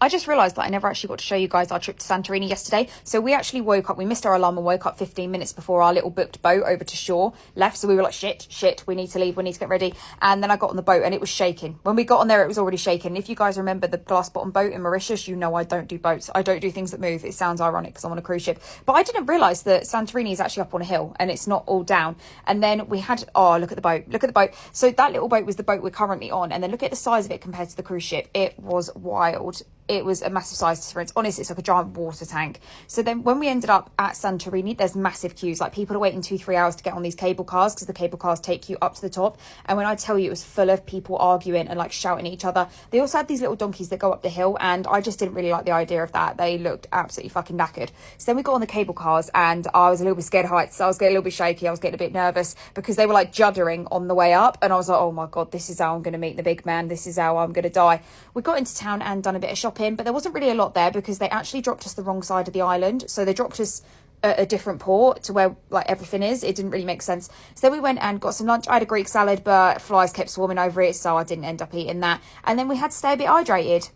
I just realised that I never actually got to show you guys our trip to Santorini yesterday. So we actually woke up, we missed our alarm and woke up 15 minutes before our little booked boat over to shore left. So we were like, shit, we need to leave, we need to get ready. And then I got on the boat and it was shaking. When we got on there, it was already shaking. If you guys remember the glass bottom boat in Mauritius, you know I don't do boats. I don't do things that move. It sounds ironic because I'm on a cruise ship. But I didn't realise that Santorini is actually up on a hill and it's not all down. And then we had, oh, look at the boat. So that little boat was the boat we're currently on. And then look at the size of it compared to the cruise ship. It was wild. It was a massive size difference. Honestly, it's like a giant water tank. So then when we ended up at Santorini, there's massive queues. Like people are waiting 2-3 hours to get on these cable cars because the cable cars take you up to the top. And when I tell you, it was full of people arguing and like shouting at each other. They also had these little donkeys that go up the hill, and I just didn't really like the idea of that. They looked absolutely fucking knackered. So then we got on the cable cars and I was a little bit scared of heights. So I was getting a little bit shaky. I was getting a bit nervous because they were like juddering on the way up. And I was like, oh my God, this is how I'm going to meet the big man. This is how I'm going to die. We got into town and done a bit of shopping, but there wasn't really a lot there because they actually dropped us the wrong side of the island. So they dropped us at a different port to where like everything is. It didn't really make sense. So then we went and got some lunch. I had a Greek salad, but flies kept swarming over it, so I didn't end up eating that. And then we had to stay a bit hydrated.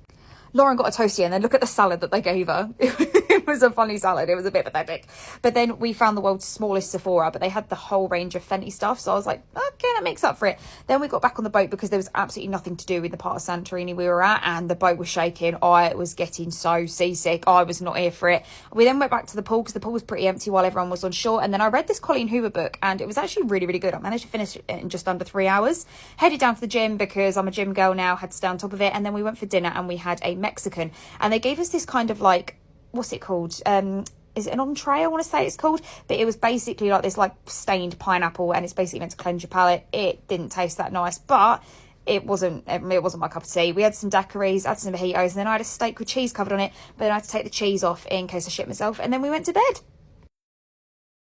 Lauren got a toastie and then look at the salad that they gave her. It was a funny salad. It was a bit pathetic. But then we found the world's smallest Sephora, but they had the whole range of Fenty stuff. So I was like, okay, that makes up for it. Then we got back on the boat because there was absolutely nothing to do in the part of Santorini we were at, and the boat was shaking. I was getting so seasick. I was not here for it. We then went back to the pool because the pool was pretty empty while everyone was on shore. And then I read this Colleen Hoover book and it was actually really, really good. I managed to finish it in just under 3 hours. Headed down to the gym because I'm a gym girl now, had to stay on top of it. And then we went for dinner and we had a Mexican. And they gave us this kind of like, what's it called? Is it an entree? I want to say it's called. But it was basically like this like stained pineapple, and it's basically meant to cleanse your palate. It didn't taste that nice, but it wasn't my cup of tea. We had some daiquiris, had some mojitos, and then I had a steak with cheese covered on it. But then I had to take the cheese off in case I shit myself. And then we went to bed.